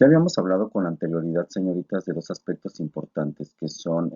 Ya habíamos hablado con anterioridad, señoritas, de dos aspectos importantes que son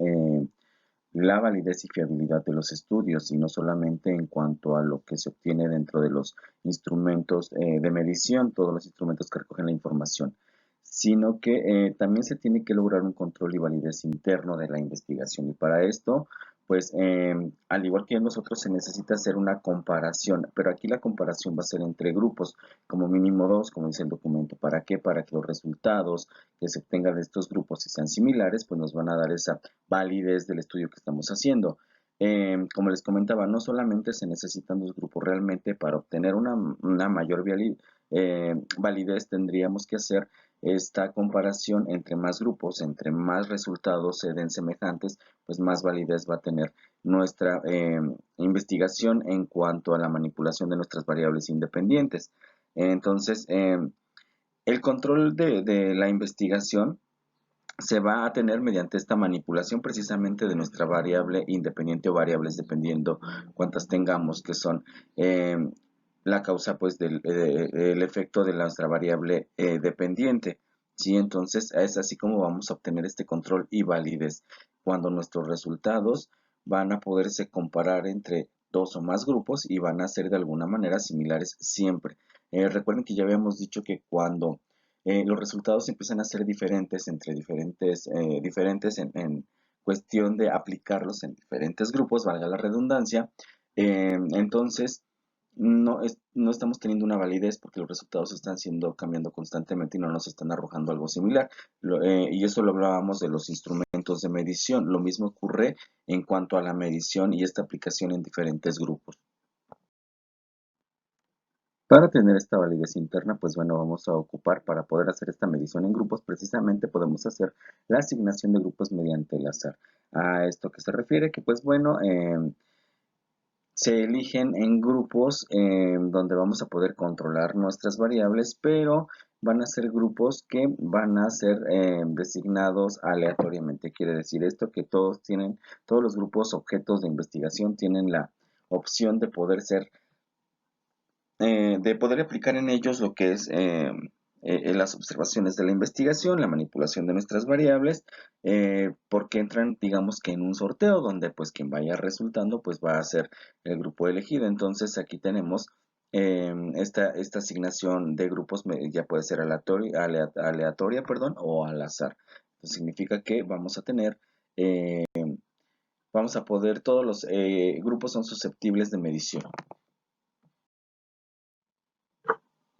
la validez y fiabilidad de los estudios, y no solamente en cuanto a lo que se obtiene dentro de los instrumentos de medición, todos los instrumentos que recogen la información, sino que también se tiene que lograr un control y validez interno de la investigación. Y para esto, pues, al igual que nosotros, se necesita hacer una comparación, pero aquí la comparación va a ser entre grupos, como mínimo dos, como dice el documento. ¿Para qué? Para que los resultados que se obtengan de estos grupos, si sean similares, pues nos van a dar esa validez del estudio que estamos haciendo. Como les comentaba, no solamente se necesitan dos grupos, realmente para obtener una mayor validez tendríamos que hacer esta comparación entre más grupos, entre más resultados se den semejantes, pues más validez va a tener nuestra investigación en cuanto a la manipulación de nuestras variables independientes. Entonces, el control de la investigación se va a tener mediante esta manipulación precisamente de nuestra variable independiente o variables, dependiendo cuántas tengamos, que son eh, la causa pues el efecto de nuestra variable dependiente. ¿Sí? Entonces es así como vamos a obtener este control y validez, cuando nuestros resultados van a poderse comparar entre dos o más grupos y van a ser de alguna manera similares siempre. Recuerden que ya habíamos dicho que cuando los resultados empiezan a ser diferentes entre diferentes en cuestión de aplicarlos en diferentes grupos, valga la redundancia. Entonces no estamos teniendo una validez porque los resultados están cambiando constantemente y no nos están arrojando algo similar. Y eso lo hablábamos de los instrumentos de medición. Lo mismo ocurre en cuanto a la medición y esta aplicación en diferentes grupos. Para tener esta validez interna, pues bueno, vamos a ocupar, para poder hacer esta medición en grupos, precisamente podemos hacer la asignación de grupos mediante el azar. A esto que se refiere, que pues bueno, se eligen en grupos donde vamos a poder controlar nuestras variables, pero van a ser grupos que van a ser designados aleatoriamente. Quiere decir esto que todos los grupos objetos de investigación tienen la opción de poder aplicar en ellos lo que es las observaciones de la investigación, la manipulación de nuestras variables, porque entran, digamos que en un sorteo donde pues quien vaya resultando pues va a ser el grupo elegido. Entonces aquí tenemos esta asignación de grupos, ya puede ser aleatoria, perdón, o al azar. Esto significa que eh, vamos a poder, todos los grupos son susceptibles de medición.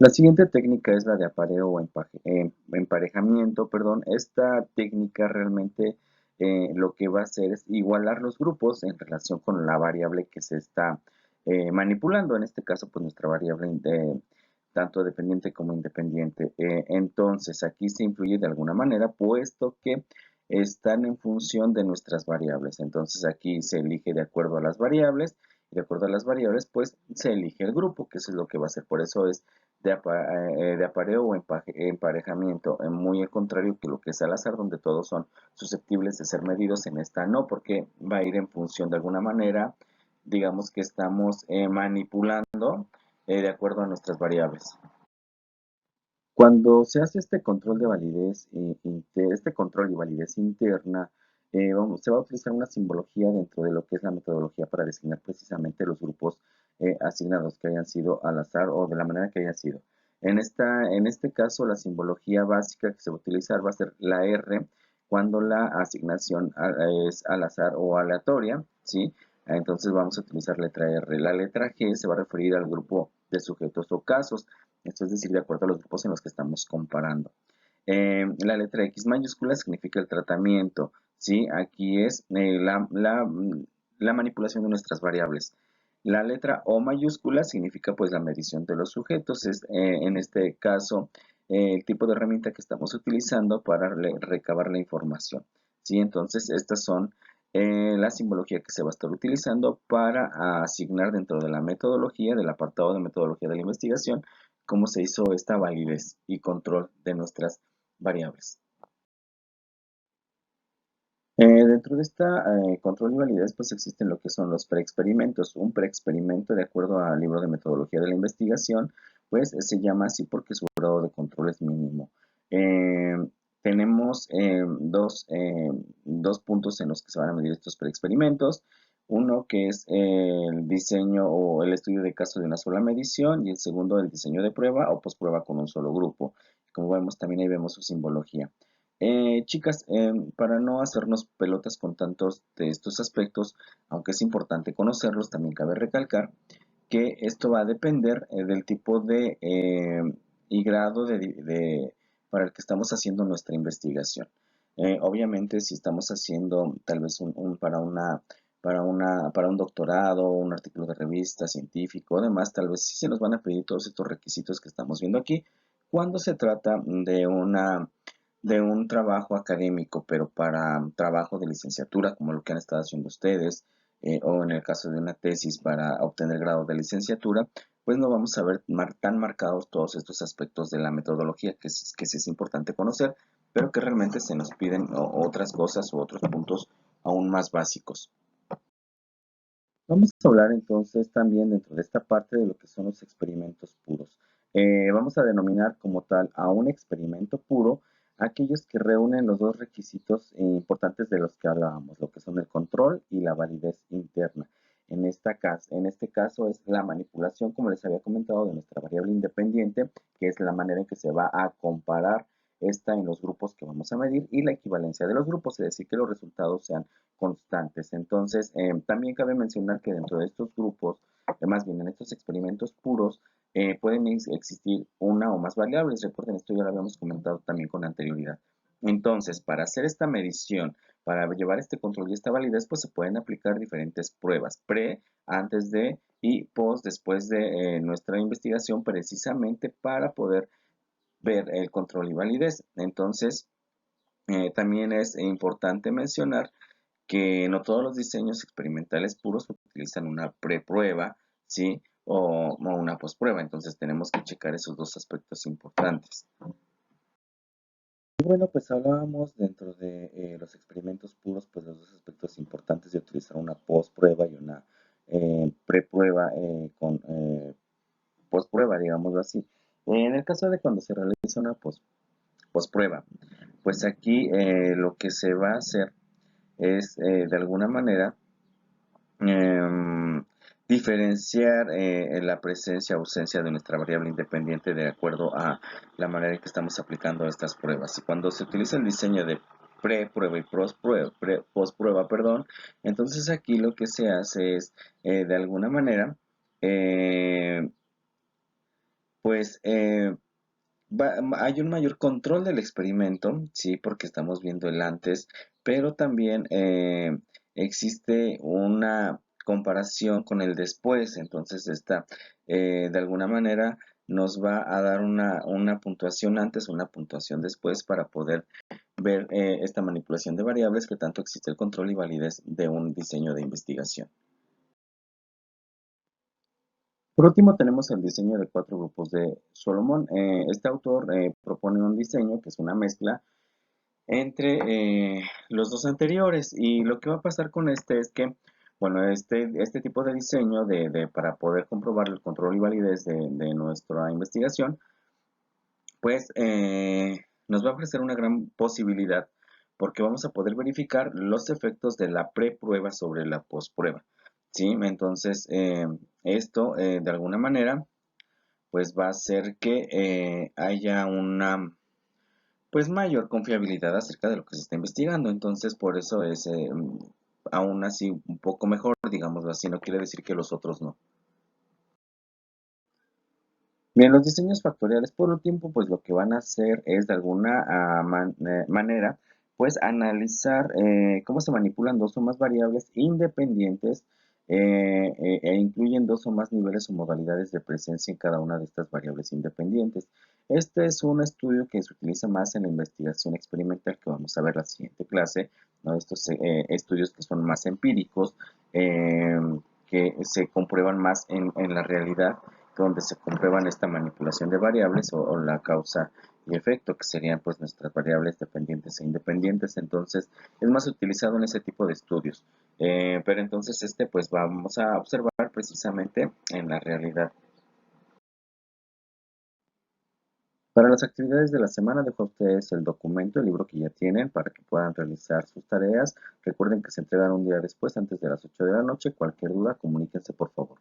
La siguiente técnica es la de apareo o emparejamiento, perdón. Esta técnica realmente lo que va a hacer es igualar los grupos en relación con la variable que se está manipulando. En este caso, pues nuestra variable tanto dependiente como independiente. Entonces, aquí se influye de alguna manera, puesto que están en función de nuestras variables. Entonces, aquí se elige de acuerdo a las variables. Y de acuerdo a las variables, pues se elige el grupo, que eso es lo que va a hacer. Por eso es de apareo o emparejamiento, muy al contrario que lo que es al azar, donde todos son susceptibles de ser medidos. En esta no, porque va a ir en función de alguna manera, digamos que estamos manipulando de acuerdo a nuestras variables. Cuando se hace este control de validez, este control y validez interna, se va a utilizar una simbología dentro de lo que es la metodología para designar precisamente los grupos asignados que hayan sido al azar o de la manera que hayan sido. En este caso, la simbología básica que se va a utilizar va a ser la R cuando la asignación es al azar o aleatoria, ¿sí? Entonces vamos a utilizar letra R. La letra G se va a referir al grupo de sujetos o casos. Esto es decir, de acuerdo a los grupos en los que estamos comparando. La letra X mayúscula significa el tratamiento, ¿sí? Aquí es la manipulación de nuestras variables. La letra O mayúscula significa pues la medición de los sujetos, es en este caso el tipo de herramienta que estamos utilizando para recabar la información, ¿sí? Entonces estas son la simbología que se va a estar utilizando para asignar dentro de la metodología, del apartado de metodología de la investigación, cómo se hizo esta validez y control de nuestras variables. Dentro de esta control y validez, pues existen lo que son los preexperimentos. Un preexperimento, de acuerdo al libro de metodología de la investigación, pues se llama así porque su grado de control es mínimo. Eh, tenemos dos puntos en los que se van a medir estos preexperimentos. Uno que es el diseño o el estudio de caso de una sola medición y el segundo el diseño de prueba o posprueba con un solo grupo. Como vemos, también ahí vemos su simbología. Chicas, para no hacernos pelotas con tantos de estos aspectos, aunque es importante conocerlos, también cabe recalcar que esto va a depender del tipo de y grado para el que estamos haciendo nuestra investigación. Obviamente, si estamos haciendo tal vez para un doctorado, un artículo de revista científico, además, tal vez sí se nos van a pedir todos estos requisitos que estamos viendo aquí. Cuando se trata de un trabajo académico, pero para trabajo de licenciatura, como lo que han estado haciendo ustedes, o en el caso de una tesis para obtener grado de licenciatura, pues no vamos a ver tan marcados todos estos aspectos de la metodología que sí es importante conocer, pero que realmente se nos piden otras cosas u otros puntos aún más básicos. Vamos a hablar entonces también dentro de esta parte de lo que son los experimentos puros. Vamos a denominar como tal a un experimento puro aquellos que reúnen los dos requisitos importantes de los que hablábamos, lo que son el control y la validez interna. En este caso es la manipulación, como les había comentado, de nuestra variable independiente, que es la manera en que se va a comparar esta en los grupos que vamos a medir y la equivalencia de los grupos, es decir, que los resultados sean constantes. Entonces, también cabe mencionar que dentro de estos grupos, más bien en estos experimentos puros, pueden existir una o más variables. Recuerden, esto ya lo habíamos comentado también con anterioridad. Entonces, para hacer esta medición, para llevar este control y esta validez, pues se pueden aplicar diferentes pruebas, antes de y post, después de nuestra investigación, precisamente para poder ver el control y validez. Entonces, también es importante mencionar que no todos los diseños experimentales puros utilizan una preprueba, ¿sí? O una posprueba. Entonces tenemos que checar esos dos aspectos importantes. Y bueno, pues hablábamos dentro de los experimentos puros, pues los dos aspectos importantes de utilizar una posprueba y una preprueba con posprueba, digámoslo así. En el caso de cuando se realiza una posprueba, pues aquí lo que se va a hacer es de alguna manera diferenciar la presencia o ausencia de nuestra variable independiente de acuerdo a la manera en que estamos aplicando estas pruebas. Y cuando se utiliza el diseño de pre-prueba y post-prueba, perdón, entonces aquí lo que se hace es, de alguna manera, eh, pues hay un mayor control del experimento, sí, porque estamos viendo el antes, pero también existe una comparación con el después, entonces esta de alguna manera nos va a dar una puntuación antes, una puntuación después para poder ver esta manipulación de variables que tanto existe el control y validez de un diseño de investigación. Por último, tenemos el diseño de cuatro grupos de Solomon. Este autor propone un diseño que es una mezcla entre los dos anteriores. Y lo que va a pasar con este es que, bueno, este tipo de diseño para poder comprobar el control y validez de nuestra investigación, pues nos va a ofrecer una gran posibilidad porque vamos a poder verificar los efectos de la preprueba sobre la posprueba. ¿Sí? Entonces, esto de alguna manera pues va a hacer que haya una pues mayor confiabilidad acerca de lo que se está investigando. Entonces, por eso es aún así un poco mejor, digámoslo así, no quiere decir que los otros no. Bien, los diseños factoriales por último, pues lo que van a hacer es de alguna manera, pues analizar cómo se manipulan dos o más variables independientes e incluyen dos o más niveles o modalidades de presencia en cada una de estas variables independientes. Este es un estudio que se utiliza más en la investigación experimental que vamos a ver la siguiente clase, ¿no? Estos estudios que son más empíricos, eh, que se comprueban más en la realidad donde se comprueban esta manipulación de variables o la causa y efecto, que serían pues nuestras variables dependientes e independientes. Entonces es más utilizado en ese tipo de estudios. Pero entonces pues vamos a observar precisamente en la realidad. Para las actividades de la semana dejo a ustedes el documento, el libro que ya tienen para que puedan realizar sus tareas. Recuerden que se entregan un día después, antes de las 8 de la noche. Cualquier duda, comuníquense por favor.